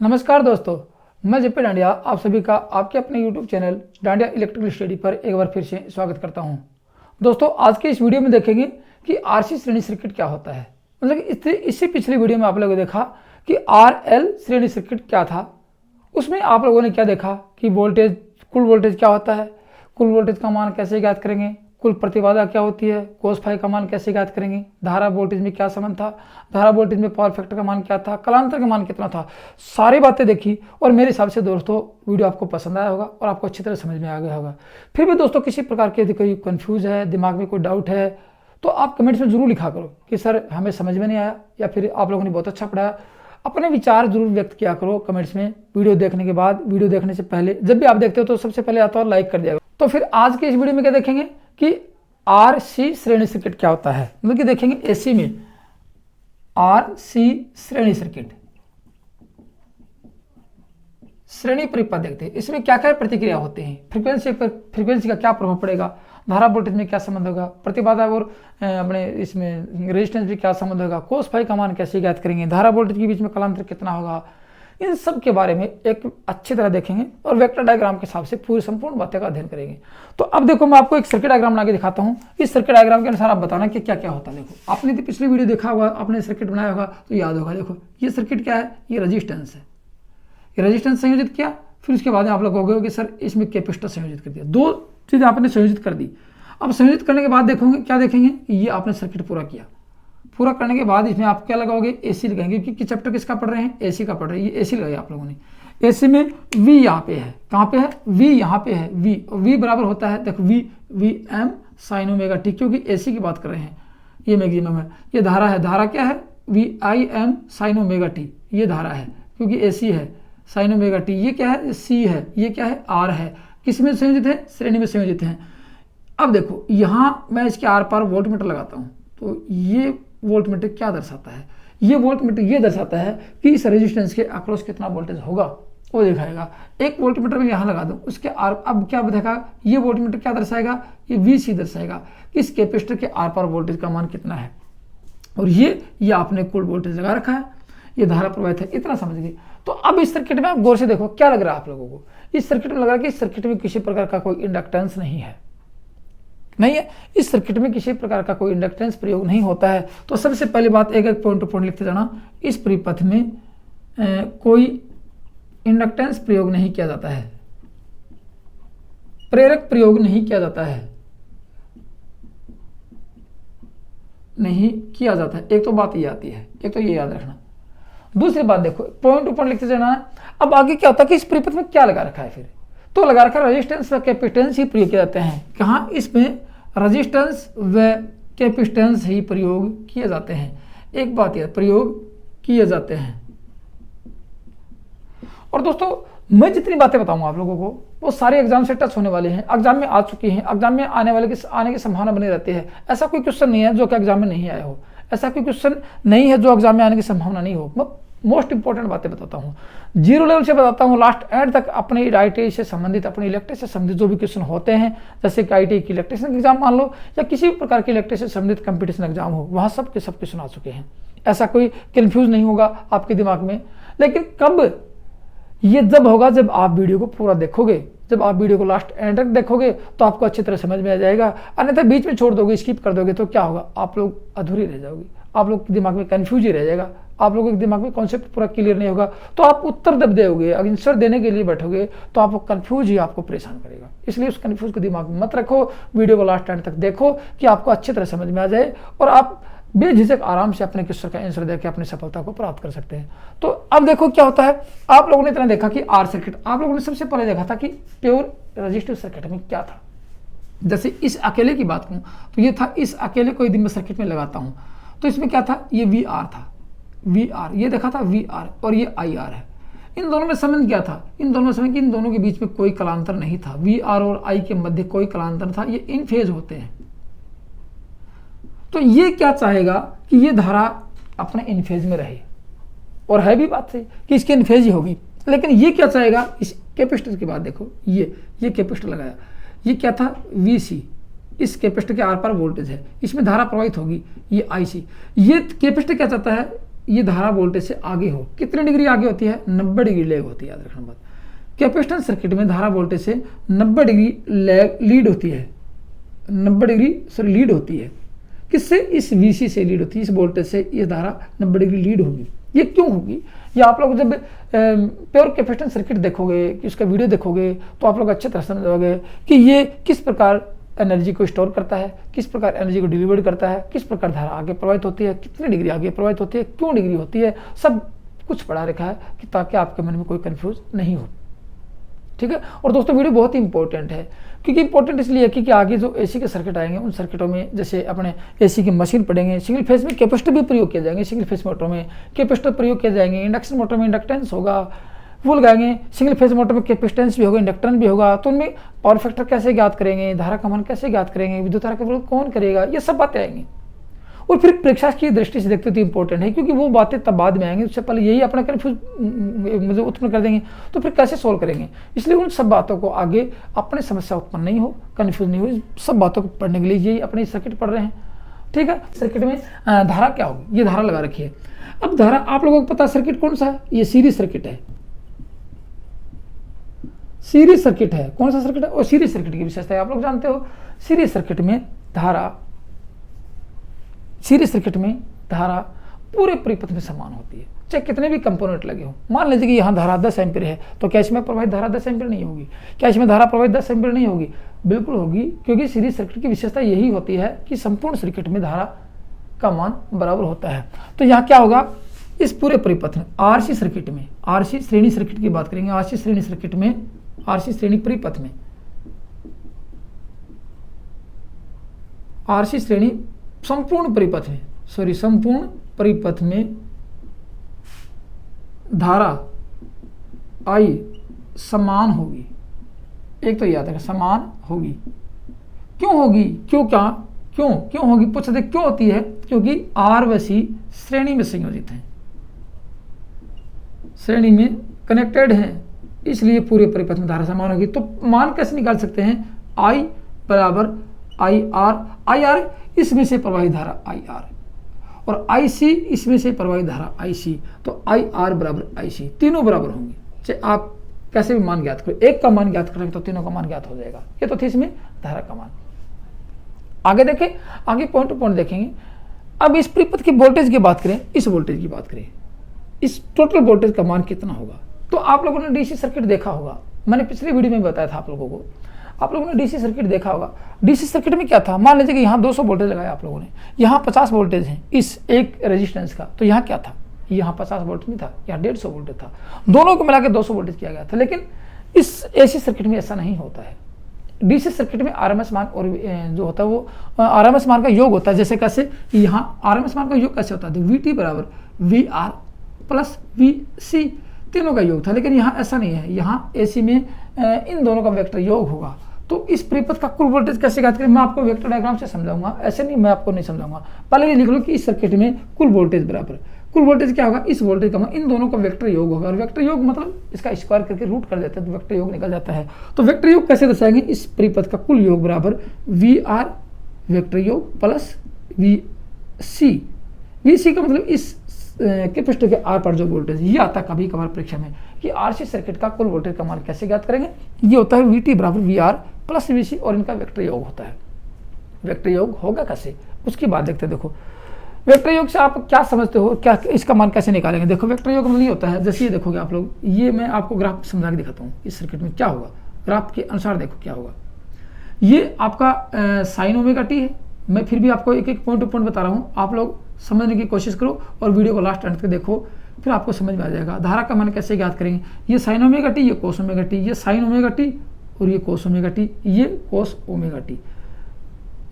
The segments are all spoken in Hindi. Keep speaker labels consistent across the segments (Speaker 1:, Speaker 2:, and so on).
Speaker 1: नमस्कार दोस्तों, मैं जेपी डांडिया आप सभी का आपके अपने YouTube channel dandiya electrical study पर एक बार फिर से स्वागत करता हूं। दोस्तों, आज के इस वीडियो में देखेंगे कि आरसी श्रेणी सर्किट क्या होता है। मतलब इससे पिछली वीडियो में आप लोगों ने देखा कि आरएल श्रेणी सर्किट क्या था। उसमें आप लोगों ने क्या देखा कि वोल्टेज, कुल वोल्टेज क्या होता है, कुल वोल्टेज का मान कैसे ज्ञात करेंगे, कुल प्रतिबाधा क्या होती है, कोस फाई का मान कैसे ज्ञात करेंगे, धारा वोल्टेज में क्या संबंध था, धारा वोल्टेज में पावर फैक्टर का मान क्या था, कालांतर का मान कितना था, सारी बातें देखी। और मेरे हिसाब से दोस्तों वीडियो आपको पसंद आया होगा और आपको अच्छी तरह समझ में आ गया होगा। फिर भी दोस्तों किसी प्रकार के यदि कोई कन्फ्यूज है, दिमाग में कोई डाउट है, तो आप कमेंट्स में जरूर लिखा करो कि सर हमें समझ में नहीं आया, या फिर आप लोगों ने बहुत अच्छा पढ़ाया। अपने विचार जरूर व्यक्त किया करो कमेंट्स में, वीडियो देखने के बाद, वीडियो देखने से पहले। जब भी आप देखते हो तो सबसे पहले आता है लाइक कर दिया। तो फिर आज के इस वीडियो में क्या देखेंगे कि आरसी श्रेणी सर्किट क्या होता है। मतलब कि देखेंगे एसी में आरसी श्रेणी सर्किट, श्रेणी परिपथ देखते हैं। इसमें क्या क्या प्रतिक्रिया होते हैं, फ्रीक्वेंसी का क्या प्रभाव पड़ेगा, धारा वोल्टेज में क्या संबंध होगा, प्रतिबाधा और अपने इसमें रेजिस्टेंस भी क्या संबंध होगा, कोस फाई का मान कैसे ज्ञात करेंगे, धारा वोल्टेज के बीच में कालांतर कितना होगा, इन सब के बारे में एक अच्छी तरह देखेंगे और वेक्टर डायग्राम के हिसाब से पूरी संपूर्ण बातें का अध्ययन करेंगे। तो अब देखो, मैं आपको एक सर्किट डायग्राम बना के दिखाता हूँ। इस सर्किट डायग्राम के अनुसार आप बताना कि क्या क्या होता है। देखो, आपने पिछली वीडियो देखा होगा, आपने सर्किट बनाया होगा तो याद होगा। देखो, ये सर्किट क्या है, ये रजिस्टेंस है। ये रजिस्टेंस संयोजित किया, फिर उसके बाद आप लोग कहोगे कि सर इसमें कैपेसिटर संयोजित कर दिया। दो चीज़ें आपने संयोजित कर दी। अब संयोजित करने के बाद देखोगे क्या देखेंगे, ये आपने सर्किट पूरा किया। पूरा करने के बाद इसमें आप क्या लगाओगे, एसी लगाएंगे, क्योंकि चैप्टर किसका पढ़ रहे हैं, एसी का पढ़ रहे हैं। ये एसी लगाया आप लोगों ने। एसी में वी यहाँ पे है, कहाँ पे है, वी यहाँ पे है। वी और वी बराबर होता है, देखो V M sine omega T, क्योंकि एसी की बात कर रहे हैं। ये मैक्सिमम है। ये धारा है, धारा क्या है, we I am sine omega T, ये धारा है क्योंकि एसी है। साइन ओमेगा टी ये क्या है, सी है। ये क्या है, आर है। किस में संयोजित है, श्रेणी में संयोजित है। अब देखो, यहाँ मैं इसके आर पार वोल्ट मीटर लगाता हूँ, तो ये वोल्ट मीटर क्या दर्शाता है, ये वोल्ट मीटर ये दर्शाता है कि इस रेजिस्टेंस के अक्रॉस कितना वोल्टेज होगा, वो दिखाएगा। एक वोल्ट मीटर में यहाँ लगा दूँ, उसके आर अब क्या बताएगा, ये वोल्ट मीटर क्या दर्शाएगा, ये वीसी दर्शाएगा कि इस कैपेसिटर के आर पार वोल्टेज का मान कितना है। और ये आपने कुल वोल्टेज लगा रखा है, ये धारा प्रवाहित है। इतना समझ गए। तो अब इस सर्किट में आप गौर से देखो, क्या लग रहा है आप लोगों को। इस सर्किट में लग रहा है कि इस सर्किट में किसी प्रकार का कोई इंडक्टेंस नहीं है। इस सर्किट में किसी प्रकार का कोई इंडक्टेंस प्रयोग नहीं होता है। तो सबसे पहली बात, एक एक पॉइंट टू पॉइंट लिखते जाना। इस परिपथ में कोई इंडक्टेंस प्रयोग नहीं किया जाता है, प्रेरक प्रयोग नहीं किया जाता है, नहीं किया जाता है। एक तो बात ये आती है, एक तो ये याद रखना। दूसरी बात देखो, पॉइंट टू पॉइंट लिखते जाना है। अब आगे क्या होता है कि इस परिपथ में क्या लगा रखा है, फिर तो लगा रखा रेजिस्टेंस व कैपेसिटेंस ही प्रयोग किए जाते हैं। कहाँ, इसमें रेजिस्टेंस व कैपेसिटेंस ही प्रयोग किए जाते हैं। एक बात यह, प्रयोग किए जाते हैं। और दोस्तों, मैं जितनी बातें बताऊंगा आप लोगों को, वो सारे एग्जाम से टच होने वाले हैं, एग्जाम में आ चुकी हैं, एग्जाम में आने की संभावना बनी रहती है। ऐसा कोई क्वेश्चन नहीं है जो कि एग्जाम में नहीं आया हो, ऐसा कोई क्वेश्चन नहीं है जो एग्जाम में आने की संभावना नहीं हो। मैं मोस्ट इंपॉर्टेंट बातें बताता हूँ, जीरो लेवल से बताता हूँ, लास्ट एंड तक अपने आईटीआई से संबंधित, अपने इलेक्ट्रिक से संबंधित जो भी क्वेश्चन होते हैं, जैसे कि आईटीआई की इलेक्ट्रिशियन एग्जाम मान लो, या किसी भी प्रकार के इलेक्ट्रिक से संबंधित कंपटीशन एग्जाम हो, वहाँ सब के सब क्वेश्चन आ चुके हैं। ऐसा कोई कन्फ्यूज नहीं होगा आपके दिमाग में। लेकिन कब ये जब होगा, जब आप वीडियो को पूरा देखोगे, जब आप वीडियो को लास्ट एंड तक देखोगे तो आपको अच्छी तरह समझ में आ जाएगा। अन्यथा बीच में छोड़ दोगे, स्किप कर दोगे, तो क्या होगा, आप लोग अधूरी रह जाओगे, आप लोग के दिमाग में कन्फ्यूज ही रह जाएगा, आप लोगों के दिमाग में कॉन्सेप्ट पूरा क्लियर नहीं होगा। तो आप उत्तर जब दोगे, अगर आंसर देने के लिए बैठोगे, तो आपको कन्फ्यूज ही आपको परेशान करेगा। इसलिए उस कन्फ्यूज को दिमाग में मत रखो, वीडियो को लास्ट एंड तक देखो कि आपको अच्छी तरह समझ में आ जाए और आप बेझिझक आराम से अपने क्वेश्चन का आंसर देकर अपनी सफलता को प्राप्त कर सकते हैं। तो अब देखो क्या होता है, आप लोगों ने इतना देखा कि आर सर्किट, आप लोगों ने सबसे पहले देखा था कि प्योर रजिस्टिव सर्किट में क्या था। जैसे इस अकेले की बात करूं तो ये था, इस अकेले को यदि मैं सर्किट में लगाता हूं तो इसमें क्या था, ये वी आर था, वी आर ये देखा था, वी आर, और ये आई आर है। इन दोनों में संबंध क्या था, इन दोनों में संबंध कि इन दोनों के बीच में कोई कलांतर नहीं था। वी आर और आई के मध्य कोई कलांतर था, ये इन फेज होते हैं। तो ये क्या चाहेगा कि ये धारा अपने इन फेज में रहे, और है भी बात सही कि इसके इन फेज ही होगी। लेकिन ये क्या चाहेगा, इस कैपेसिटर की बात देखो, ये कैपेसिटर लगाया, ये क्या था, वी सी, इस कैपेसिटर के आर पार वोल्टेज है, इसमें धारा प्रवाहित होगी, ये आई सी। ये कैपेसिटर क्या चाहता है, ये धारा वोल्टेज से आगे हो, कितने डिग्री आगे होती है, 90 डिग्री लैग होती है। याद रखना बात, कैपेसिटेंस सर्किट में धारा वोल्टेज से 90 डिग्री लीड होती है, 90 डिग्री लीड होती है। किससे, इस VC से लीड होती है, इस वोल्टेज से ये धारा 90 डिग्री लीड होगी। ये क्यों होगी, ये आप लोग जब प्योर कैपेसिटेंस सर्किट देखोगे, कि उसका वीडियो देखोगे, तो आप लोग अच्छे तरह समझ जाओगे कि ये किस प्रकार एनर्जी को स्टोर करता है, किस प्रकार एनर्जी को डिलीवर करता है, किस प्रकार धारा आगे प्रवाहित होती है, कितनी डिग्री आगे प्रवाहित होती है, क्यों डिग्री होती है, सब कुछ पढ़ा रखा है कि ताकि आपके मन में कोई कंफ्यूज नहीं हो। ठीक है। और दोस्तों वीडियो बहुत ही इंपॉर्टेंट है, क्योंकि इंपॉर्टेंट इसलिए है कि आगे जो AC के सर्किट आएंगे, उन सर्किटों में जैसे अपने AC की मशीन पढ़ेंगे, सिंगल फेज में कैपेसिटर भी प्रयोग किए जाएंगे, सिंगल फेज मोटर में कैपेसिटर प्रयोग किए जाएंगे, इंडक्शन मोटर में इंडक्टेंस होगा, वो लगाएंगे, सिंगल फेज मोटर में कैपेसिटेंस भी होगा, इंडक्टेंस भी होगा। तो उनमें पावर फैक्टर कैसे ज्ञात करेंगे, धारा का मान कैसे ज्ञात करेंगे, विद्युत धारा का विरोध कौन करेगा, ये सब बातें आएंगी। और फिर परीक्षा की दृष्टि से देखते तो इंपॉर्टेंट है, क्योंकि वो बातें तब बाद में आएंगी, उससे पहले यही अपना कन्फ्यूज मतलब उत्पन्न कर देंगे, तो फिर कैसे सोल्व करेंगे। इसलिए उन सब बातों को आगे अपने समस्या उत्पन्न नहीं हो, कन्फ्यूज नहीं हो, सब बातों को पढ़ने के लिए यही अपने सर्किट पढ़ रहे हैं। ठीक है। सर्किट में धारा क्या होगी, ये धारा लगा रखी है। अब धारा आप लोगों को पता सर्किट कौन सा है, ये सीरीज सर्किट है, सीरीज सर्किट है। कौन सा सर्किट है, और सीरीज सर्किट की विशेषता है आप लोग जानते हो। सीरीज सर्किट में धारा, सीरीज सर्किट में धारा पूरे परिपथ में समान होती है, चाहे कितने भी कंपोनेंट लगे हो। मान लीजिए कि यहाँ धारा 10 एम्पीयर है, तो क्या इसमें प्रवाहित धारा 10 एम्पीयर नहीं होगी, क्या इसमें धारा प्रवाहित 10 एम्पीयर नहीं होगी, बिल्कुल होगी, क्योंकि सीरीज सर्किट की विशेषता यही होती है कि संपूर्ण सर्किट में धारा का मान बराबर होता है। तो यहाँ क्या होगा, इस पूरे परिपथ में RC सर्किट में, RC श्रेणी सर्किट की बात करेंगे, RC श्रेणी सर्किट में, RC श्रेणी परिपथ में, RC श्रेणी संपूर्ण परिपथ में, संपूर्ण परिपथ में धारा I समान होगी। एक तो याद रखें, समान होगी। क्यों होगी, क्यों होगी, पूछ सकते क्यों होती है, क्योंकि R व C श्रेणी में संयोजित हैं, श्रेणी में कनेक्टेड हैं, इसलिए पूरे परिपथ में धारा समान होगी। तो मान कैसे निकाल सकते हैं, I बराबर IR इसमें से प्रवाहित धारा IR और IC इसमें से प्रवाहित धारा IC, तो IR बराबर IC, तीनों बराबर होंगे। चाहे आप कैसे भी मान ज्ञात करो, एक का मान ज्ञात करेंगे तो तीनों का मान ज्ञात हो जाएगा। ये तो थी इसमें धारा का मान। आगे देखें, आगे पॉइंट टू पॉइंट देखेंगे। अब इस परिपथ की वोल्टेज की बात करें, इस वोल्टेज की बात करें, इस टोटल वोल्टेज का मान कितना होगा। तो आप लोगों ने DC सर्किट देखा होगा, मैंने पिछले वीडियो में बताया था आप लोगों को, आप लोगों ने DC सर्किट देखा होगा। DC सर्किट में क्या था, मान लीजिए कि यहाँ 200 वोल्टेज लगाया आप लोगों ने, यहाँ 50 वोल्टेज है इस एक रेजिस्टेंस का, तो यहाँ क्या था, यहाँ 50 वोल्ट नहीं था, यहाँ 150 वोल्टेज था, दोनों को मिलाकर 200 वोल्टेज किया गया था। लेकिन इस AC सर्किट में ऐसा नहीं होता है। DC सर्किट में RMS मान और जो होता है वो RMS मान का योग होता है। जैसे कैसे, यहाँ RMS मान का योग कैसे होता है, VT बराबर VR प्लस VC, तीनों का योग था। लेकिन यहाँ ऐसा नहीं है, यहाँ AC में इन दोनों का वेक्टर योग होगा। तो इस परिपथ का कुल वोल्टेज कैसे ज्ञात करें, मैं आपको वेक्टर डायग्राम से समझाऊंगा, ऐसे नहीं, मैं आपको नहीं समझाऊंगा। पहले ये लिख लो कि इस सर्किट में कुल वोल्टेज बराबर, कुल वोल्टेज क्या होगा, इस वोल्टेज का इन दोनों का वेक्टर योग होगा। और वेक्टर योग मतलब इसका स्क्वायर करके रूट कर देते हैं तो वेक्टर योग निकल जाता है। तो वेक्टर योग कैसे दर्शाएंगे, इस परिपथ का कुल योग बराबर VR वेक्टर योग प्लस VC। VC का मतलब इस कैपेसिटर के आर पर जो वोल्टेज, ये आता है कभी कभार परीक्षा में कि RC सर्किट का कुल वोल्टेज का मान कैसे ज्ञात करेंगे। ये होता है VT बराबर VR प्लस VC और इनका वेक्टर योग होता है। वेक्टर योग होगा कैसे, उसकी बात देखते हैं। देखो वेक्टर योग से आप क्या समझते हो, क्या इसका मान कैसे निकालेंगे। देखो वेक्टर योग मतलब ये होता है, जैसे ये देखोगे आप लोग, ये मैं आपको ग्राफ समझा के दिखाता हूँ इस सर्किट में क्या होगा। ग्राफ के अनुसार देखो क्या होगा। ये आपका साइन ओमेगा टी है। मैं फिर भी आपको एक एक पॉइंट टू पॉइंट बता रहा हूँ, आप लोग समझने की कोशिश करो और वीडियो को लास्ट एंड तक देखो, फिर आपको समझ में आ जाएगा। धारा का मान कैसे ज्ञात करेंगे, ये साइन ओमेगा टी, ये कोस ओमेगा टी, ये साइन ओमेगा टी और ये कोस ओमेगा टी, ये कोस ओमेगा टी।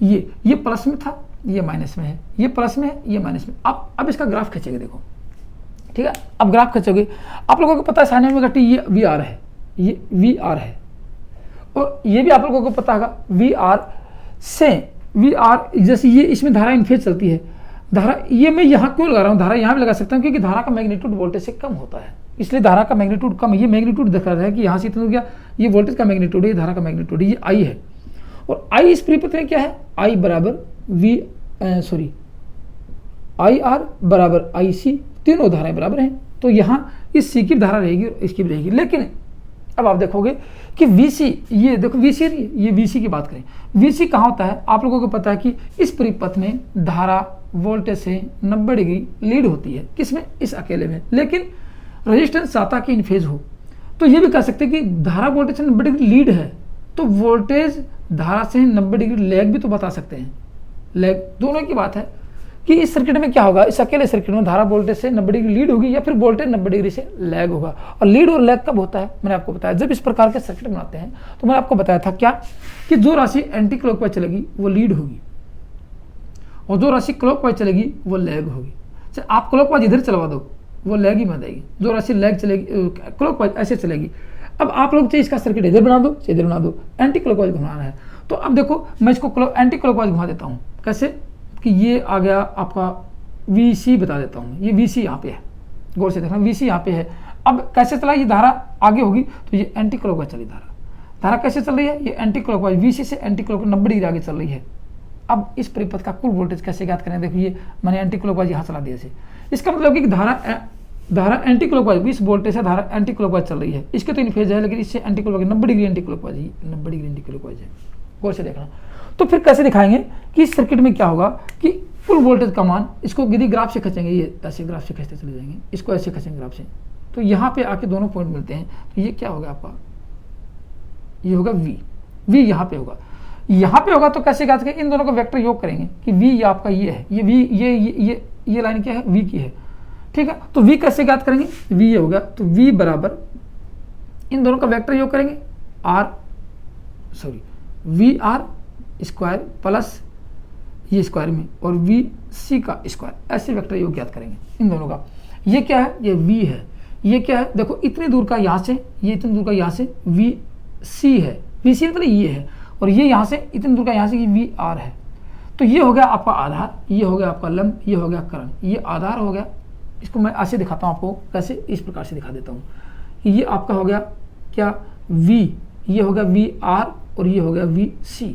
Speaker 1: ये प्लस में था, ये माइनस में है, ये प्लस में है, ये माइनस में। अब इसका ग्राफ खींचेंगे, देखो ठीक है। अब ग्राफ खींचोगे, आप लोगों को पता है साइन ओमेगा टी ये VR है, ये VR है, और ये भी आप लोगों को पता होगा VR से VR, जैसे ये इसमें धारा इन फेज चलती है। धारा ये मैं यहाँ क्यों लगा रहा हूँ, धारा यहाँ भी लगा सकता हूँ क्योंकि धारा का मैग्नीट्यूड वोल्टेज से कम होता है, इसलिए धारा का मैग्नीट्यूड कम है। ये मैग्नीट्यूड दिखा रहा है कि यहाँ से इतना हो गया, ये वोल्टेज का मैग्नीट्यूड है, ये धारा का मैग्नीट्यूड है, ये I है। और I इस परिपथ में क्या है, I बराबर IR बराबर IC तीनों धाराएं बराबर हैं, तो यहाँ इस सी की धारा रहेगी और इसकी भी रहेगी। लेकिन अब आप देखोगे कि VC, ये देखो VC, ये VC की बात करें, VC कहाँ होता है, आप लोगों को पता है कि इस परिपथ में धारा वोल्टेज से 90 डिग्री लीड होती है, किसमें, इस अकेले में। लेकिन रेजिस्टेंस चाहता कि इन फेज हो, तो ये भी कह सकते हैं कि धारा वोल्टेज से 90 डिग्री लीड है, तो वोल्टेज धारा से 90 डिग्री लैग भी तो बता सकते हैं। लैग दोनों की बात है कि इस सर्किट में क्या होगा, इस अकेले सर्किट में धारा वोल्टेज से 90 डिग्री लीड होगी या फिर वोल्टेज 90 डिग्री से लैग होगा। और लीड और लैग कब होता है, मैंने आपको बताया जब इस प्रकार के सर्किट बनाते हैं, तो मैंने आपको बताया था क्या कि जो राशि एंटी क्लॉकवाइज चलेगी वो लीड होगी और जो राशि क्लॉकवाइज चलेगी वो लैग होगी। चाहे आप क्लॉकवाइज इधर चलवा दो वो लैग ही बन जाएगी, जो राशि लैग चलेगी क्लॉकवाइज ऐसे चलेगी। अब आप लोग चाहे इसका सर्किट इधर बना दो, चाहे इधर बना दो, एंटी क्लॉकवाइज घुमाना है। तो अब देखो मैं इसको एंटी क्लॉकवाइज घुमा देता हूँ, कैसे कि ये आ गया आपका VC, बता देता हूँ ये VC यहाँ पे है, गौर से देखना VC यहाँ पे है। अब कैसे चला, ये धारा आगे होगी तो ये एंटी क्लॉकवाइज चली धारा कैसे चल रही है, ये एंटी क्लॉकवाइज VC से एंटी क्लॉकवाइज 90 डिग्री आगे चल रही है। अब इस परिपथ का कुल वोल्टेज कैसे ज्ञात करें, देखो ये मैंने एंटी क्लॉकवाइज यहाँ चला दिया से, इसका मतलब कि धारा एंटी क्लॉकवाइज, इस वोल्टेज से धारा एंटी क्लॉकवाइज चल रही है, इसके तो इन फेज है, लेकिन इससे anti clockwise 90 degree anti clockwise, 90 degree anti clockwise है, गौर से देखना। तो फिर कैसे दिखाएंगे कि इस सर्किट में क्या होगा कि कुल वोल्टेज का मान, इसको यदि ग्राफ से खींचेंगे, ये ऐसे ग्राफ से खींचते चले जाएंगे, इसको ऐसे खींचेंगे ग्राफ से, तो यहाँ पे आके दोनों पॉइंट मिलते हैं, तो ये क्या होगा आपका, ये होगा V यहाँ पे होगा, यहाँ पे होगा। तो कैसे ज्ञात करें, इन दोनों का वेक्टर योग करेंगे कि V ये आपका ये है, ये V ये लाइन क्या है, V की है, ठीक है। तो V कैसे ज्ञात करेंगे, V ये होगा, तो V बराबर इन दोनों का वेक्टर योग करेंगे VR स्क्वायर प्लस ये स्क्वायर में और VC का स्क्वायर, ऐसे वेक्टर योग ज्ञात करेंगे इन दोनों का। ये क्या है, ये V है, ये क्या है, देखो इतनी दूर का यहाँ से, ये इतनी दूर का यहाँ से VC है, VC मतलब ये है, और ये यहाँ से इतनी दूर का यहाँ से ये VR है। तो ये हो गया आपका आधार, ये हो गया आपका लंब, ये हो गया करण, ये आधार हो गया। इसको मैं ऐसे दिखाता हूँ आपको, कैसे, इस प्रकार से दिखा देता हूँ। ये आपका हो गया क्या V, ये हो गया VR और ये हो गया VC,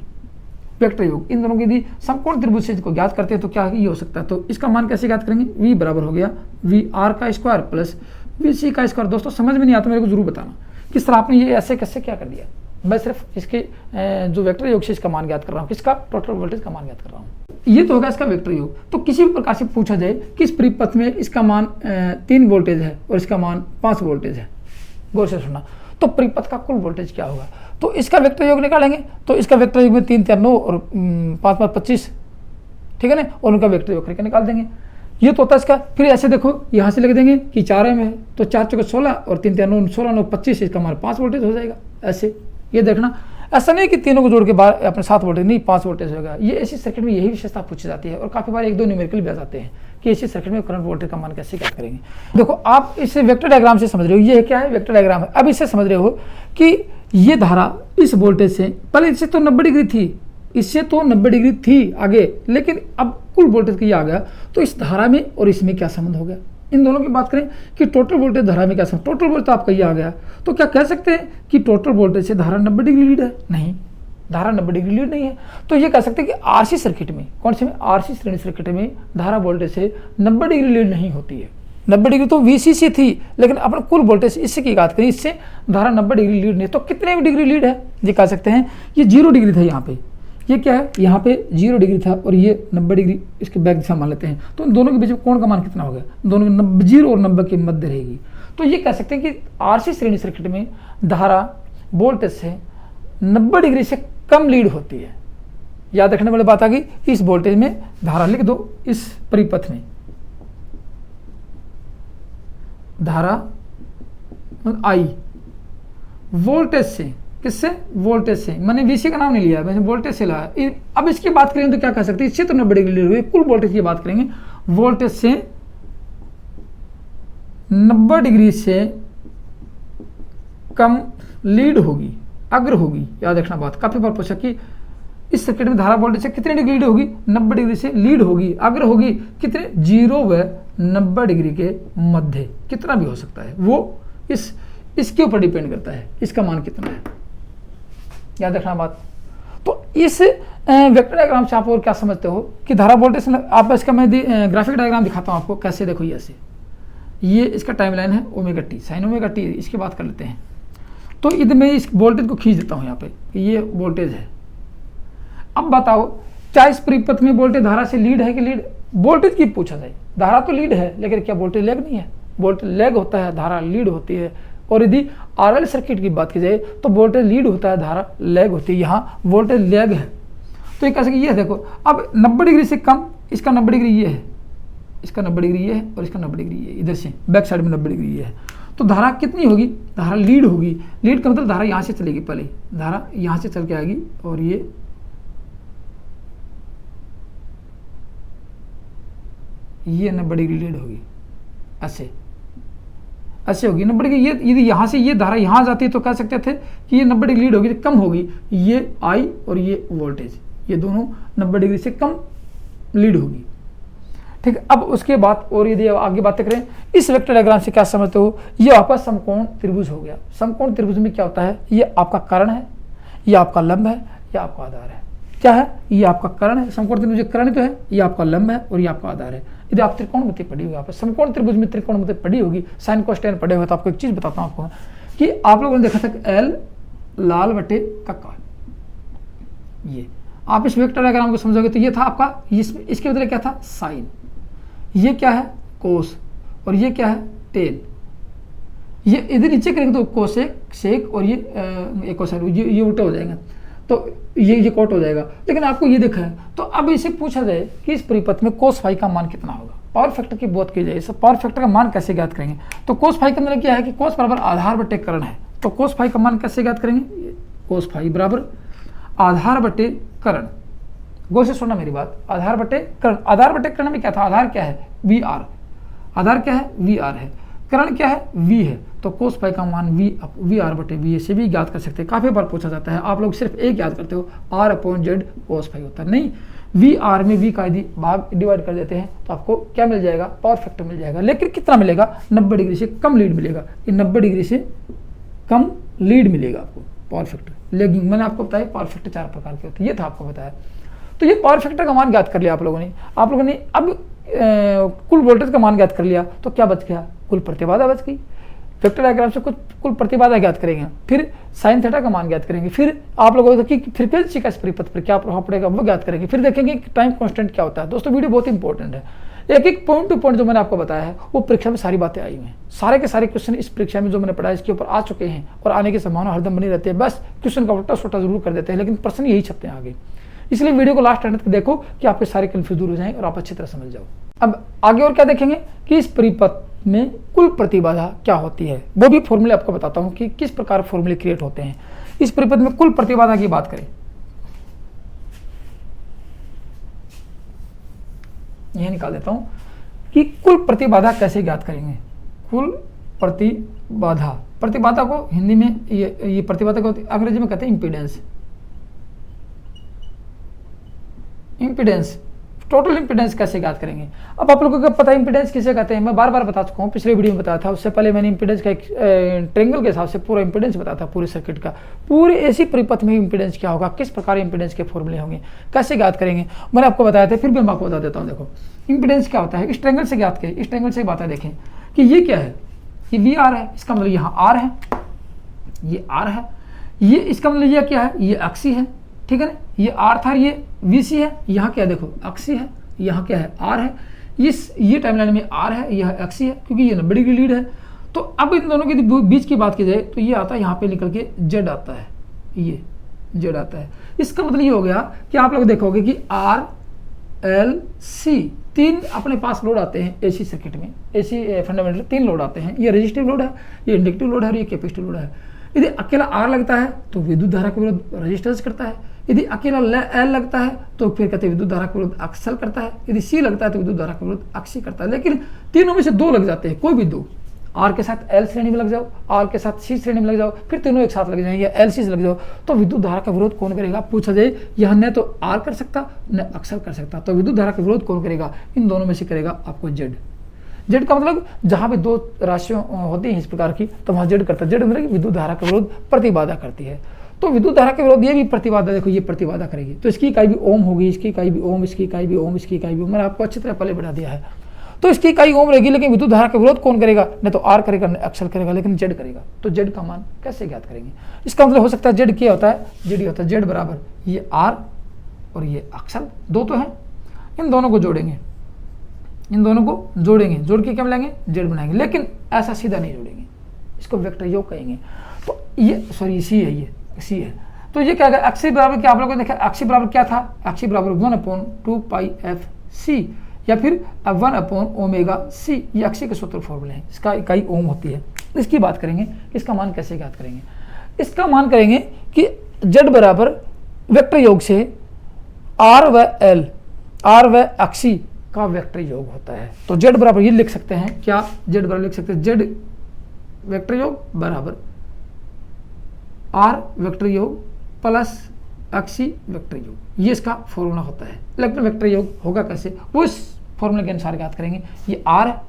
Speaker 1: वेक्टर योग। इन दोनों के यदि समकोण त्रिभुज से को ज्ञात करते हैं तो क्या ये हो सकता है, तो इसका मान कैसे ज्ञात करेंगे, V बराबर हो गया VR का स्क्वायर प्लस VC का स्क्वायर। दोस्तों समझ में नहीं आता मेरे को जरूर बताना किस तरह आपने ये ऐसे कैसे क्या कर दिया। मैं सिर्फ इसके जो वेक्टर योग से इसका मान ज्ञात कर रहा हूँ, किसका, टोटल वोल्टेज का मान ज्ञात कर रहा हूँ। ये तो होगा इसका वेक्टर योग। तो किसी भी प्रकार से पूछा जाए कि इस परिपथ में इसका मान 3 वोल्टेज है और इसका मान 5 वोल्टेज है, गौर से सुनना, तो परिपथ का कुल वोल्टेज क्या होगा, तो इसका वेक्टर योग निकालेंगे। तो इसका वेक्टर योग में 3 3 9 और 5 5 25, ठीक है ना, और उनका वेक्टर योग करके निकाल देंगे। ये तो होता है इसका। फिर ऐसे देखो यहाँ से लिख देंगे कि 4 में है, तो 4 चौके 16 और 3 3 9 16 9 25, इसका मान 5 वोल्टेज हो जाएगा। ऐसे ये देखना, ऐसा नहीं कि तीनों को जोड़ के बाहर अपने 7 वोल्टेज, नहीं 5 वोल्टेज होगा। ये ऐसी सर्किट में यही विशेषता पूछी जाती है और काफ़ी बार 1-2 न्यूमेरिकल भी आ जाते हैं कि ऐसी सर्किट में करंट वोल्टेज का मान कैसे क्या करेंगे। देखो आप इसे वेक्टर डायग्राम से समझ रहे हो, ये क्या है, वेक्टर डायग्राम है। अब इससे समझ रहे हो कि ये धारा इस वोल्टेज से, पहले इससे तो 90 डिग्री थी, इससे तो 90 डिग्री थी आगे, लेकिन अब कुल वोल्टेज का ये आ गया, तो इस धारा में और इसमें क्या संबंध हो गया। इन दोनों की बात करें कि टोटल वोल्टेज धारा में क्या संबंध, टोटल वोल्टेज तो आपका ये आ गया, तो क्या कह सकते हैं कि टोटल वोल्टेज से धारा 90 डिग्री लीड है, नहीं, धारा 90 डिग्री लीड नहीं है। तो ये कह सकते हैं कि आरसी सर्किट में, कौन से में, आरसी श्रेणी सर्किट में धारा वोल्टेज से 90 डिग्री लीड नहीं होती है। 90 डिग्री तो VCC थी, लेकिन अपन कुल वोल्टेज इससे की बात करें, इससे धारा 90 डिग्री लीड नहीं, तो कितने डिग्री लीड है, ये कह सकते हैं ये 0 डिग्री था यहाँ पे, ये क्या है, यहाँ पे 0 डिग्री था और ये 90 डिग्री इसके बैक दिशा मान लेते हैं। तो इन दोनों के बीच में कोण का मान कितना हो गया, दोनों 0 और 90 के मध्य रहेगी। तो ये कह सकते हैं कि आरसी श्रेणी सर्किट में धारा वोल्टेज से 90 डिग्री से कम लीड होती है। याद रखने वाली बात आ गई, इस वोल्टेज में धारा लिख दो, इस परिपथ में धारा I वोल्टेज से, किससे, वोल्टेज से, मैंने VC का नाम नहीं लिया, मैंने वोल्टेज से लाया। अब इसकी बात करेंगे तो क्या कह सकते हैं, इससे तो 90 डिग्री लीड हुई, कुल वोल्टेज की बात करेंगे, वोल्टेज से 90 डिग्री से कम लीड होगी, अग्र होगी। याद रखना बात, काफी बार पूछा कि इस सर्किट में धारा वोल्टेज से कितने डिग्री लीड होगी, 90 डिग्री से लीड होगी, अग्र होगी, कितने, 0 व 90 डिग्री के मध्य, कितना भी हो सकता है, वो इसके ऊपर डिपेंड करता है, इसका मान कितना है। याद रखना बात। तो इस वेक्टर डायग्राम से आप और क्या समझते हो कि धारा वोल्टेज, आप इसका मैं ग्राफिक डायग्राम दिखाता हूँ आपको, कैसे देखो, ये ऐसे ये इसका टाइमलाइन है omega T, sine omega T, इसकी बात कर लेते हैं। तो इधर मैं इस वोल्टेज को खींच देता हूँ यहाँ पे, ये वोल्टेज है। अब बताओ क्या इस परिपथ में वोल्टेज धारा से लीड है कि लीड वोल्टेज की पूछा जाए, धारा तो लीड है लेकिन क्या वोल्टेज लैग नहीं है? वोल्टेज लैग होता है, धारा लीड होती है। और यदि आरएल सर्किट की बात की जाए तो वोल्टेज लीड होता है, धारा लैग होती है, यहाँ वोल्टेज लैग है। तो ये कैसे, ये देखो अब 90 डिग्री से कम, इसका 90 डिग्री ये है, इसका 90 डिग्री ये है और इसका 90 डिग्री ये, इधर से बैक साइड में 90 डिग्री ये है। तो धारा कितनी होगी? धारा लीड होगी। लीड का मतलब धारा यहाँ से चलेगी, पहले धारा यहाँ से चल के आएगी और ये ये 90 डिग्री लीड होगी, ऐसे ऐसे होगी 90 डिग्री। ये यदि यहाँ से ये धारा यहाँ जाती है तो कह सकते थे कि ये 90 डिग्री लीड होगी, तो कम होगी। ये आई और ये वोल्टेज, ये दोनों 90 डिग्री से कम लीड होगी। ठीक है, अब उसके बाद और यदि आगे बातें करें इस वेक्टर डायग्राम से क्या समझते हो? ये आपका समकोण त्रिभुज हो गया। समकोण त्रिभुज में क्या होता है? ये आपका कर्ण है, ये आपका लंब है, ये आपका आधार है। क्या है? ये आपका कर्ण है, समकोण त्रिभुज कर्ण तो है, ये आपका लंब है और ये आपका आधार है। यदि आप त्रिकोणमिति पढ़ी होगी, आप समकोण त्रिभुज में त्रिकोणमिति पढ़ी होगी, साइन कोस टेन पढ़े हुए, तो आपको एक चीज बताता हूँ आपको कि आप लोगों ने देखा था एल लाल बटे कक्का, ये आप इस वेक्टर डायग्राम को समझोगे तो ये था आपका, इसके बदले क्या था? साइन। ये क्या है? कोस। और ये क्या है? टेन। ये इधर नीचे करेंगे तो कोसेक सेक और ये कोसाइन, ये उल्टा हो जाएगा, तो ये कोट हो जाएगा। लेकिन आपको ये देखा है, तो अब इसे पूछा जाए कि इस परिपथ में कोस फाई का मान कितना होगा? पावर फैक्टर की बात की जाए, इस पावर फैक्टर का मान कैसे ज्ञात करेंगे? तो कोस फाई का मतलब क्या है कि कोस बराबर आधार बटे कर्ण है, तो कोस फाई का मान कैसे ज्ञात करेंगे? कोस फाई बराबर आधार बटे कर्ण। गौर से सुनना मेरी बात, आधार बटे कर्ण। आधार बटे कर्ण में क्या था? आधार क्या है? We are. आधार क्या है? वी आर है। कर्ण क्या है? वी है। तो कोस पाई का मान वी आर बटे वी से भी याद कर सकते हैं। काफी बार पूछा जाता है, आप लोग सिर्फ एक याद करते हो, आर अपॉन जेड कोस पाई होता है। नहीं, वी आर में वी का यदि भाग डिवाइड कर देते हैं तो आपको क्या मिल जाएगा? पावर फैक्टर मिल जाएगा। लेकिन कितना मिलेगा? 90 डिग्री से कम लीड मिलेगा। ये 90 डिग्री से कम लीड मिलेगा आपको पावर फैक्टर। लेकिन मैंने आपको बताया पावर फैक्टर 4 प्रकार के होते हैं, ये था आपको बताया। तो ये पावर फैक्टर का मान ज्ञात कर लिया आप लोगों ने। अब कुल वोल्टेज का मान ज्ञात कर लिया, तो क्या बच गया? कुल प्रतिबाधा बच गई। वेक्टर डायग्राम से कुछ कुल प्रतिबाधा ज्ञात करेंगे, फिर साइन थीटा का मान ज्ञात करेंगे, फिर आप लोगों की फ्रीक्वेंसी का इस परिपथ पर क्या प्रभाव पड़ेगा वो ज्ञात करेंगे, फिर देखेंगे कि टाइम कांस्टेंट क्या होता है। दोस्तों वीडियो बहुत इंपॉर्टेंट है, एक एक पॉइंट टू पॉइंट जो मैंने आपको बताया है वो परीक्षा में सारी बातें आई हुई हैं। सारे के सारे क्वेश्चन इस परीक्षा में जो मैंने पढ़ा है इसके ऊपर आ चुके हैं और आने की संभावना हरदम बनी रहती है। बस क्वेश्चन का उल्टा सोटा जरूर कर देते हैं, लेकिन प्रश्न यही छपते हैं आगे। इसलिए वीडियो को लास्ट एंड तक देखो कि आपके सारे कंफ्यूज दूर हो जाएं और आप अच्छी तरह समझ जाओ। अब आगे और क्या देखेंगे कि इस परिपथ में कुल प्रतिबाधा क्या होती है, वो भी फॉर्मूले आपको बताता हूं कि किस प्रकार फॉर्मूले क्रिएट होते हैं। इस परिपथ में कुल प्रतिबाधा की बात करें, यह निकाल देता हूं कि कुल प्रतिबाधा कैसे ज्ञात करेंगे। कुल प्रतिबाधा, प्रतिबाधा को हिंदी में ये प्रतिबाधा को अंग्रेजी में कहते हैं इंपीडेंस। इंपीडेंस, टोटल इंपीडेंस कैसे ज्ञात करेंगे? अब आप लोगों को पता है इंपीडेंस किसे कहते हैं, मैं बार बार बता चुका हूँ, पिछले वीडियो में बताया था। उससे पहले मैंने इंपीडेंस का एक ट्रेंगल के हिसाब से पूरा इंपीडेंस बताया था, पूरे सर्किट का। पूरे ऐसी परिपथ में इंपीडेंस क्या होगा, किस प्रकार इंपीडेंस के फॉर्मूले होंगे, कैसे ज्ञात करेंगे, मैंने आपको बताया था, फिर भी मैं आपको बता देता हूँ। देखो इंपीडेंस क्या होता है, इस ट्रेंगल से ज्ञात करें। इस ट्रेंगल से बात है, देखें कि ये क्या है, ये वी आर है, इसका मतलब यहाँ आर है, ये आर है, ये इसका मतलब ये क्या है, ये अक्षी है, ठीक है ना। ये आर था, ये वी सी है, यहाँ क्या है देखो अक्षी है, यहाँ क्या है आर है, ये टाइमलाइन में आर है, यह अक्षी है, क्योंकि ये 90 डिग्री लीड है। तो अब इन दोनों के बीच की बात की जाए तो ये आता है यहाँ पे निकल के जेड आता है, ये जेड आता है। इसका मतलब ये हो गया कि आप लोग देखोगे कि आर एल सी तीन अपने पास लोड आते हैं एसी सर्किट में, एसी फंडामेंटल 3 लोड आते हैं। ये रेजिस्टिव लोड है, ये इंडक्टिव लोड है और ये कैपेसिटिव लोड है। यदि अकेला आर लगता है तो विद्युत धारा का विरोध रेजिस्टेंस करता है, यदि अकेला एल लगता है तो फिर कहते हैं विद्युत धारा का विरोध अक्सल करता है, यदि सी लगता है तो विद्युत धारा का विरोध अक्षी करता है। लेकिन तीनों में से 2 लग जाते हैं, कोई भी 2, आर के साथ एल श्रेणी में लग जाओ, आर के साथ सी श्रेणी में लग जाओ, फिर तीनों एक साथ लग जाएंगे, एल सी से लग जाओ, तो विद्युत धारा का विरोध कौन करेगा पूछा जाए। यह न तो आर कर सकता न अक्सल कर सकता, तो विद्युत धारा का विरोध कौन करेगा, इन दोनों में से करेगा आपको जेड। जेड का मतलब जहां भी 2 राशियां होती हैं इस प्रकार की तो वहां जेड करता है। जेड मतलब विद्युत धारा का विरोध प्रतिबाधा करती है। तो विद्युत धारा के विरोध ये भी प्रतिबाधा, देखो ये प्रतिबाधा करेगी, तो इसकी इकाई भी ओम होगी, इसकी इकाई भी ओम, इसकी इकाई भी ओम, इसकी इकाई भी ओम। मैंने आपको अच्छी तरह पहले बढ़ा दिया है। तो इसकी इकाई ओम रहेगी, लेकिन विद्युत धारा का विरोध कौन करेगा? नहीं तो आर करेगा, नहीं एक्सल करेगा, लेकिन जेड करेगा। तो जेड का मान कैसे ज्ञात करेंगे? इसका मतलब हो सकता है जेड क्या होता है, जेड होता है जेड बराबर ये आर और ये एक्सल, दो तो है, इन दोनों को जोड़ेंगे, इन दोनों को जोड़ेंगे, जोड़ के क्या मिलाएंगे? जेड बनाएंगे। लेकिन ऐसा सीधा नहीं जोड़ेंगे, इसको वेक्टर योग कहेंगे। तो ये सॉरी सी है, ये सी है। तो ये क्या है? एक्सी बराबर क्या आप लोगों ने देखा? एक्सी बराबर क्या था? एक्सी बराबर 1/2πfc या फिर 1/ω/c। ये एक्सी के सूत्र फॉर्मूले हैं, इसका इकाई ओम होती है। इसकी बात करेंगे, इसका मान कैसे ज्ञात करेंगे? इसका मान करेंगे कि जेड बराबर वेक्टर योग से आर व एल, आर व एक्सी का वेक्टर योग होता है। तो जेड बराबर ये लिख सकते हैं क्या? जेड बराबर लिख सकते हैं जेड वेक्टर योग बराबर आर वेक्टर योग प्लस एक्सी वेक्टर योग, ये इसका फॉर्मूला होता है। इलेक्ट्रॉन वेक्टर योग होगा कैसे, वो इस फॉर्मूले के अनुसार ज्ञात करेंगे। ये आर है,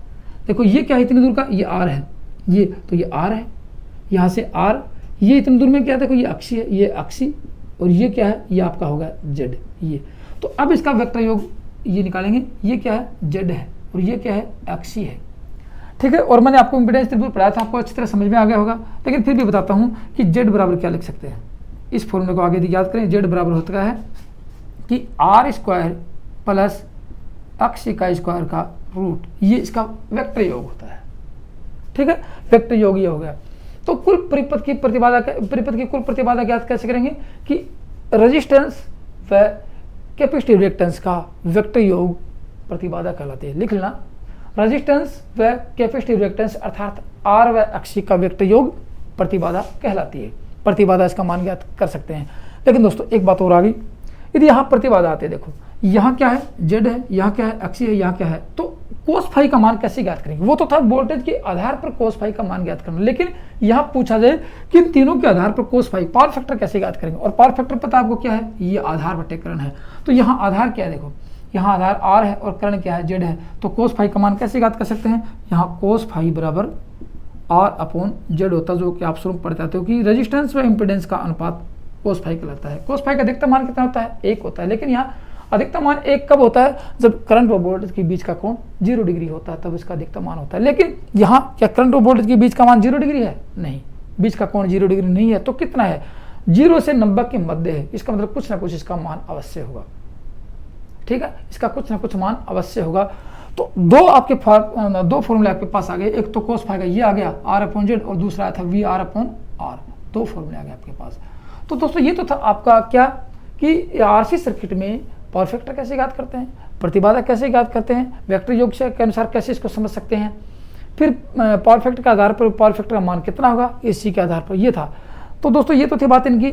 Speaker 1: देखो ये क्या है इतनी दूर का, ये आर है, ये तो ये आर है, यहाँ से आर, ये इतनी दूर में क्या है, देखो ये अक्षी है, ये अक्षी, और ये क्या है, ये आपका होगा जेड। ये तो अब इसका वेक्टर योग ये निकालेंगे, ये क्या है, जेड है, और ये क्या है, एक्सी है। ठीक है, और मैंने आपको इम्पीडेंस त्रिभुज पढ़ाया था, आपको अच्छी तरह समझ में आ गया होगा, लेकिन फिर भी बताता हूँ कि जेड बराबर क्या लिख सकते हैं। इस फॉर्मूले को आगे याद करें। जेड बराबर होता है कि आर स्क्वायर प्लस एक्स का स्क्वायर का रूट, ये इसका वेक्टर योग होता है। ठीक है, वेक्टर योग ये हो गया। तो कुल परिपथ की प्रतिबाधा, परिपथ की कुल प्रतिबाधा ज्ञात कैसे करेंगे कि रेजिस्टेंस व कैपेसिटिव रिएक्टेंस का वेक्टर योग प्रतिबाधा कहलाती है। लिख लेना, रेजिस्टेंस व कैपेसिटिव रिएक्टेंस अर्थात आर व एक्सी का वेक्टर योग प्रतिबाधा कहलाती है। प्रतिबाधा इसका मान ज्ञात कर सकते हैं। लेकिन दोस्तों एक बात और आ गई, यदि यहाँ प्रतिबाधा आते हैं, देखो यहाँ क्या है, जेड है, यहाँ क्या है, एक्सी है, यहाँ क्या है, तो कोस फाई का मान कैसे ज्ञात करेंगे? वो तो था वोल्टेज के आधार पर कोस फाई का मान ज्ञात करना, लेकिन यहाँ पूछा जाए कि इन तीनों के आधार पर कोस फाई पावर फैक्टर कैसे ज्ञात करेंगे? और पावर फैक्टर पता आपको क्या है, ये आधार बटे करण है। तो यहाँ आधार क्या है, देखो यहाँ आधार आर है और करण क्या है, जेड है। तो कोस फाई का मान कैसे ज्ञात कर सकते हैं? यहाँ कोस फाई बराबर आर अपॉन जेड होता है, जो कि आप शुरू में पढ़ते हो कि रेजिस्टेंस व इम्पीडेंस का अनुपात कोस फाई कहलाता है। कोस फाई का अधिकतम मान कितना होता है, 1 होता है। लेकिन यहाँ अधिकतम मान 1 कब होता है, जब करंट व वोल्टेज के बीच का कोण 0 डिग्री होता है, तब इसका अधिकतम मान होता है। लेकिन यहाँ क्या करंट व वोल्टेज के बीच का मान 0 डिग्री है? नहीं, बीच का कोण 0 डिग्री नहीं है। तो कितना है, 0 से 90 के मध्य है। इसका मतलब कुछ ना कुछ इसका मान अवश्य होगा। ठीक है, इसका कुछ ना कुछ मान अवश्य होगा। तो दो फॉर्मूले आपके पास आ गए, एक तो कोस फाई का ये आ गया आर अपॉन जेड, और दूसरा आया था वी आर अपॉन आर। दो फॉर्मूले आ गए आपके पास। तो दोस्तों ये तो था आपका क्या कि आरसी सर्किट में पावर फैक्टर कैसे ज्ञात करते हैं, प्रतिबाधा कैसे ज्ञात करते हैं, वेक्टर योग से के अनुसार कैसे इसको समझ सकते हैं, फिर पावर फैक्टर के आधार पर पावर फैक्टर का मान कितना होगा, इसी के आधार पर ये था। तो दोस्तों ये तो थी बात इनकी।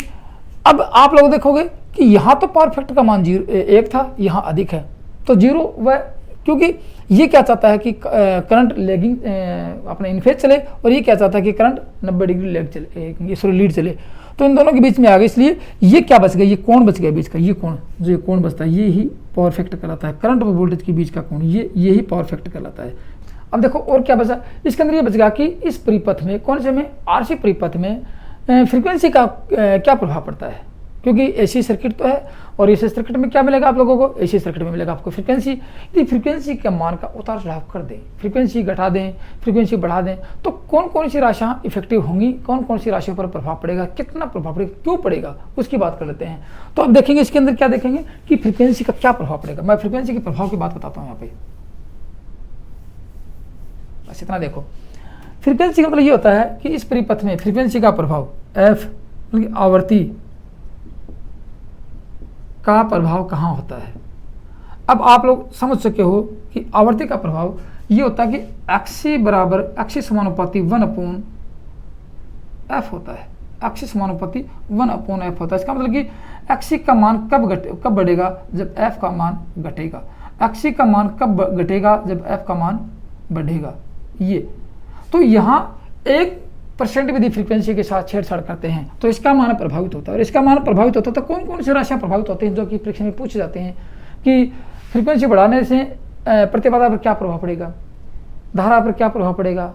Speaker 1: अब आप लोग देखोगे कि यहाँ तो पावर फैक्टर का मान 1 था, यहाँ अधिक है, तो 0 व क्योंकि ये क्या चाहता है कि करंट लेगिंग अपने इनफेज चले, और ये क्या चाहता है कि करंट 90 डिग्री लीड चले। तो इन दोनों के बीच में आ गई, इसलिए ये क्या बच गया, ये कोण बच गया बीच का, ये कोण, जो ये कोण बचता है ये ही पावर फैक्टर कहलाता है। करंट और वोल्टेज के बीच का कोण ये ही पावर फैक्टर कहलाता है। अब देखो और क्या बचा, इसके अंदर ये बच गया कि इस परिपथ में, कौन से में, आरसी परिपथ में फ्रीक्वेंसी का क्या प्रभाव पड़ता है, क्योंकि एसी सर्किट तो है, और एसी सर्किट में क्या मिलेगा आप लोगों को, एसी सर्किट में मिलेगा आपको फ्रीक्वेंसी। यदि फ्रीक्वेंसी के मान का उतार चढ़ाव कर दें, फ्रीक्वेंसी घटा दें, फ्रीक्वेंसी बढ़ा दें, तो कौन कौन सी राशियाँ इफेक्टिव होंगी, कौन कौन सी राशियों पर प्रभाव पड़ेगा, कितना प्रभाव पड़ेगा, क्यों पड़ेगा, उसकी बात कर लेते हैं। तो अब देखेंगे इसके अंदर क्या देखेंगे कि फ्रीक्वेंसी का क्या प्रभाव पड़ेगा। मैं फ्रीक्वेंसी के प्रभाव की बात बताता हूँ यहाँ पे, बस इतना देखो। फ्रीक्वेंसी का मतलब ये होता है कि इस परिपथ में फ्रीक्वेंसी का प्रभाव एफ, आवर्ती का प्रभाव कहाँ होता है। अब आप लोग समझ सके हो कि आवर्ती का प्रभाव ये होता है कि एक्सी बराबर एक्सी समानुपाती 1/f होता है। एक्सी समानुपाती 1/f होता है। इसका मतलब कि एक्सी का मान कब बढ़ेगा, जब f का मान घटेगा। एक्सी का मान कब घटेगा, जब f का मान बढ़ेगा। ये तो यहाँ 1% यदि फ्रीक्वेंसी के साथ छेड़छाड़ करते हैं तो इसका मान प्रभावित होता है। और इसका मान प्रभावित होता है तो कौन कौन सी राशियाँ प्रभावित होती हैं, जो कि परीक्षा में पूछे जाते हैं कि फ्रीक्वेंसी बढ़ाने से प्रतिबाधा पर क्या प्रभाव पड़ेगा, धारा पर क्या प्रभाव पड़ेगा,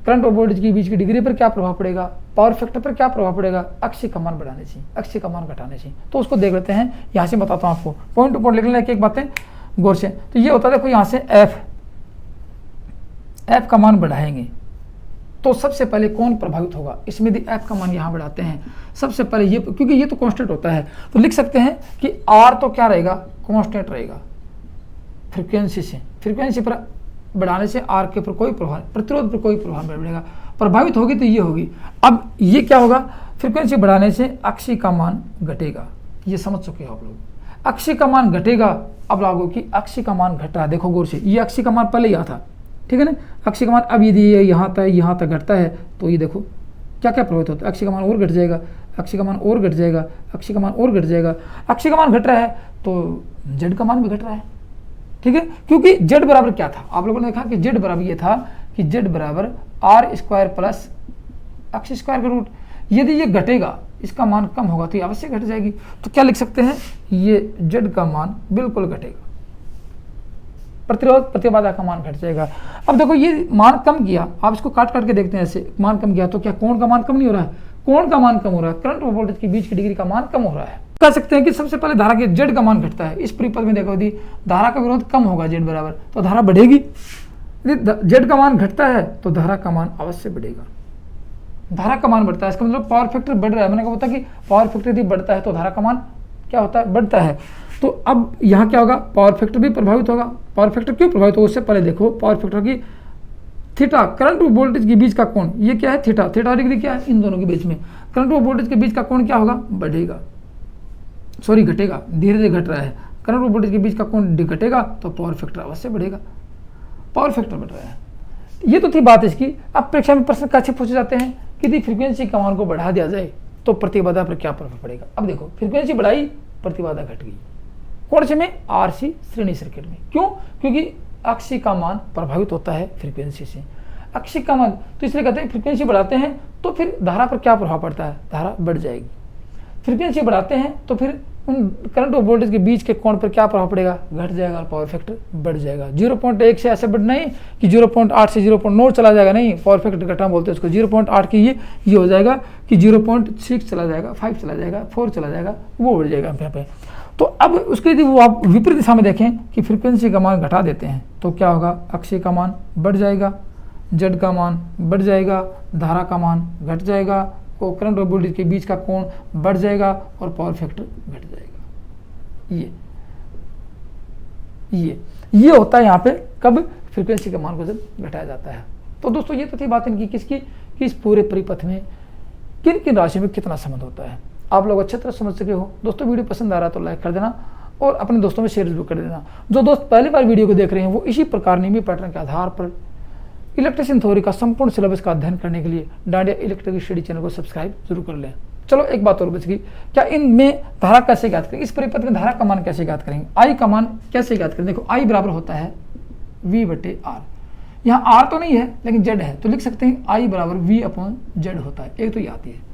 Speaker 1: करंट और वोल्टेज के बीच की डिग्री पर क्या प्रभाव पड़ेगा, पावर फैक्टर पर क्या प्रभाव पड़ेगा, अक्षी का मान बढ़ाने से, अक्षी का मान घटाने से। तो उसको देख लेते हैं, यहाँ से बताता हूँ आपको, पॉइंट टू पॉइंट लिख लेना एक बातें गौर से। तो ये होता है, देखो यहाँ से एफ, एफ का मान बढ़ाएंगे तो सबसे पहले कौन प्रभावित होगा, इसमें यदि एफ का मान यहाँ बढ़ाते हैं सबसे पहले ये, क्योंकि ये तो कांस्टेंट होता है तो लिख सकते हैं कि आर तो क्या रहेगा, कांस्टेंट रहेगा। फ्रीक्वेंसी से, फ्रीक्वेंसी पर बढ़ाने से आर के ऊपर कोई प्रभाव, प्रतिरोध पर कोई प्रभाव नहीं पड़ेगा, प्रभावित होगी तो ये होगी। अब ये क्या होगा, फ्रीक्वेंसी बढ़ाने से अक्षी का मान घटेगा, ये समझ चुके हो आप लोग। अक्षी का मान घटेगा, अब लागू कि अक्षी का मान घट रहा है, देखो गौर से, ये अक्षी का मान पहले यहाँ था, ठीक है ना, अक्षी का मान अब यदि ये यहाँ तक घटता है तो ये देखो क्या क्या प्रभावित होता है, अक्षी का मान और घट जाएगा, अक्षी का मान और घट जाएगा, अक्षी का मान और घट जाएगा। अक्षी का मान घट रहा है तो जेड का मान भी घट रहा है, ठीक है, क्योंकि जेड बराबर क्या था, आप लोगों ने देखा कि जेड बराबर ये था कि जेड बराबर आर स्क्वायर प्लस अक्ष स्क्वायर का रूट। यदि ये घटेगा, इसका मान कम होगा तो ये अवश्य घट जाएगी, तो क्या लिख सकते हैं, ये जेड का मान बिल्कुल घटेगा, प्रतिरोध प्रतिबाधा का मान घट जाएगा। अब देखो ये मान कम किया, आप इसको काट काट के देखते हैं, ऐसे मान कम किया तो क्या कोण का मान कम नहीं हो रहा है, कोण का मान कम हो रहा है, करंट और वोल्टेज के बीच की डिग्री का मान कम हो रहा है। कह सकते हैं कि सबसे पहले धारा के जेड का मान घटता है, इस परिपथ में देखो यदि धारा का विरोध कम होगा जेड बराबर तो धारा बढ़ेगी, यदि जेड का मान घटता है तो धारा का मान अवश्य बढ़ेगा। धारा का मान बढ़ता है, इसका मतलब पावर फैक्टर बढ़ रहा है, मैंने कहा होता कि पावर फैक्टर यदि बढ़ता है तो धारा का मान क्या होता है, बढ़ता है। तो अब यहाँ क्या होगा, पावर फैक्टर भी प्रभावित होगा। पावर फैक्टर क्यों प्रभावित होगा, उससे पहले देखो पावर फैक्टर की थीटा, करंट और वोल्टेज के बीच का कोण, ये क्या है थीटा, थीटा डिग्री क्या है इन दोनों के बीच में, करंट और वोल्टेज के बीच का कोण क्या होगा, बढ़ेगा, सॉरी घटेगा, धीरे धीरे घट रहा है, करंट और वोल्टेज के बीच का कोण घटेगा तो पावर फैक्टर अवश्य बढ़ेगा, पावर फैक्टर बढ़ रहा है। ये तो थी बात इसकी। अब परीक्षा में प्रश्न कैसे पूछे जाते हैं कि यदि फ्रीक्वेंसी का मान को बढ़ा दिया जाए तो प्रतिबाधा पर क्या प्रभाव पड़ेगा। अब देखो फ्रीक्वेंसी बढ़ाई, प्रतिबाधा घट गई, कौन से में, आरसी श्रेणी सर्किट में। क्यों, क्योंकि अक्षी का मान प्रभावित होता है फ्रीक्वेंसी से, अक्षी का मान, तो इसलिए कहते हैं फ्रीक्वेंसी बढ़ाते हैं तो फिर धारा पर क्या प्रभाव पड़ता है, धारा बढ़ जाएगी। फ्रीक्वेंसी बढ़ाते हैं तो फिर उन करंट और वोल्टेज के बीच के कोण पर क्या प्रभाव पड़ेगा, घट जाएगा और पावर फैक्टर बढ़ जाएगा। 0.1 से ऐसे बढ़ना ही कि 0.8 से 0.9 चला जाएगा, नहीं, पावर फैक्टर घटा बोलते हैं उसको। 0.8 की ये हो जाएगा कि 0.6 चला जाएगा, 5 चला जाएगा, 4 चला जाएगा, वो बढ़ जाएगा यहाँ पे। तो अब उसके यदि वो आप विपरीत दिशा में देखें कि फ्रीक्वेंसी का मान घटा देते हैं तो क्या होगा, अक्षय का मान बढ़ जाएगा, जेड का मान बढ़ जाएगा, धारा का मान घट जाएगा, और करंट और वोल्टेज के बीच का कोण बढ़ जाएगा और पावर फैक्टर घट जाएगा। ये होता है यहाँ पे कब, फ्रीक्वेंसी के मान को जब घटाया जाता है। तो दोस्तों ये तो थी बात इनकी किसकी, कि इस पूरे परिपथ में किन किन राशियों में कितना संबंध होता है। आप लोग अच्छी तरह समझ सके हो। दोस्तों वीडियो पसंद आ रहा तो लाइक कर देना और अपने दोस्तों में शेयर जरूर कर देना। जो दोस्त पहली बार वीडियो को देख रहे हैं वो इसी प्रकार नियमित पैटर्न के आधार पर इलेक्ट्रिशियन थ्योरी का संपूर्ण सिलेबस का अध्ययन करने के लिए डांडिया इलेक्ट्रिक स्टडी चैनल को सब्सक्राइब जरूर कर लें। चलो एक बात और बच गई, क्या इनमें धारा कैसे ज्ञात करेंगे, इस परिपथ में धारा का मान कैसे ज्ञात करेंगे, आई का मान कैसे ज्ञात करेंगे। देखो आई बराबर होता है V/R, यहाँ आर तो नहीं है लेकिन जेड है तो लिख सकते हैं आई बराबर V/Z होता है। एक तो ये आती है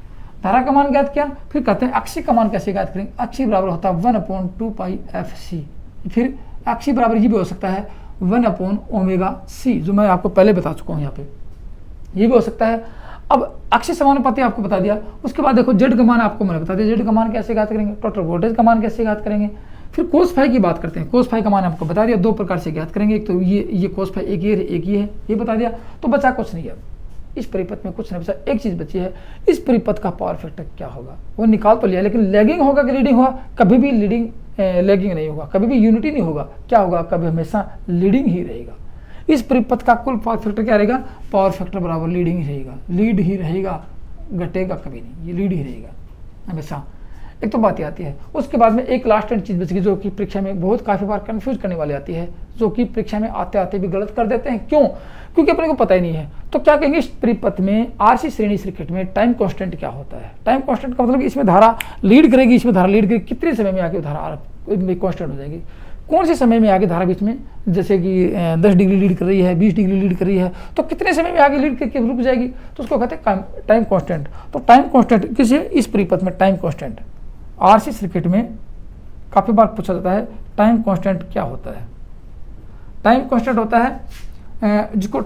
Speaker 1: धारा का मान ज्ञात किया, फिर कहते हैं अक्षी का मान कैसे ज्ञात करेंगे। अक्षी बराबर होता है 1/2πfc, फिर अक्षी बराबर ये भी हो सकता है 1/ωc, जो मैं आपको पहले बता चुका हूँ यहाँ पे, ये भी हो सकता है। अब अक्षय समानुपाती आपको बता दिया, उसके बाद देखो जेड का मान आपको मैंने बता दिया, जेड का मान कैसे ज्ञात करेंगे, टोटल वोल्टेज का मान कैसे ज्ञात करेंगे। फिर कोस फाई की बात करते हैं, कोस फाई का मान आपको बता दिया, दो प्रकार से ज्ञात करेंगे, एक तो ये कोस फाई एक ये है, ये बता दिया, तो बचा कुछ नहीं है इस परिपथ में, कुछ नहीं बचा। एक चीज बची है, इस परिपथ का पावर फैक्टर क्या होगा, वो निकाल तो लिया, लेकिन लैगिंग होगा कि लीडिंग होगा, कभी भी लैगिंग नहीं होगा, कभी भी यूनिटी नहीं होगा, क्या होगा, कभी हमेशा लीडिंग ही रहेगा। इस परिपथ का कुल पावर फैक्टर क्या रहेगा, पावर फैक्टर बराबर लीडिंग ही रहेगा, लीड ही रहेगा, घटेगा कभी नहीं, ये लीड ही रहेगा हमेशा। एक तो बात आती है, उसके बाद में एक लास्ट एंड चीज बच गई जो कि परीक्षा में बहुत काफी बार कंफ्यूज करने वाली आती है, जो कि परीक्षा में आते आते भी गलत कर देते हैं। क्यों, क्योंकि अपने को पता ही नहीं है। तो क्या कहेंगे, इस परिपथ में आरसी श्रेणी सर्किट में टाइम कांस्टेंट क्या होता है। टाइम कांस्टेंट का मतलब इसमें धारा लीड करेगी, इसमें धारा लीड करेगी, कितने समय में आके धारा कांस्टेंट हो जाएगी, कौन से समय में आगे धारा बीच में, जैसे कि 10 डिग्री लीड कर रही है, 20 डिग्री लीड कर रही है, तो कितने समय में आगे लीड करके रुक जाएगी, तो उसको कहते हैं टाइम कांस्टेंट। तो टाइम कांस्टेंट किसी इस परिपथ में टाइम कांस्टेंट आरसी सर्किट में काफी बार पूछा जाता है, टाइम कांस्टेंट क्या होता है। टाइम कांस्टेंट होता है जिसको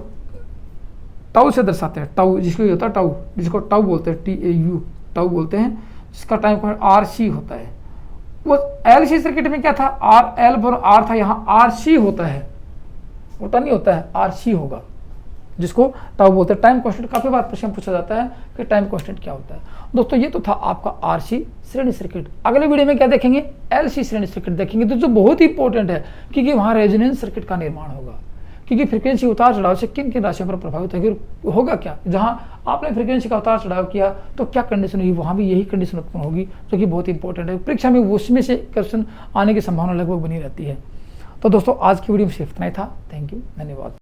Speaker 1: टाउ से दर्शाते हैं, टाउ जिसको होता है टाउ, जिसको टाउ बोलते हैं, TAU टाउ बोलते हैं, जिसका टाइम कांस्टेंट RC होता है। वो LC सर्किट में क्या था, RL और R था, यहाँ RC होता है, होता नहीं होता है, RC होगा। जिसको टाउ बोलते हैं। टाइम कांस्टेंट काफ़ी बार प्रश्न पूछा जाता है कि टाइम कांस्टेंट क्या होता है। दोस्तों ये तो था आपका आरसी श्रेणी सर्किट। अगले वीडियो में क्या देखेंगे, एलसी श्रेणी सर्किट देखेंगे, तो जो बहुत ही इंपॉर्टेंट है क्योंकि वहाँ रेजोनेंस सर्किट का निर्माण होगा। क्योंकि फ्रीक्वेंसी उतार चढ़ाव से किन किन राशियों पर प्रभावित होगा क्या, जहाँ आपने फ्रीक्वेंसी का उतार चढ़ाव किया तो क्या कंडीशन हुई, वहाँ भी यही कंडीशन उत्पन्न होगी, जो कि बहुत इंपॉर्टेंट है। परीक्षा में उसमें से क्वेश्चन आने की संभावना लगभग बनी रहती है। तो दोस्तों आज की वीडियो में सिर्फ इतना ही था। थैंक यू, धन्यवाद।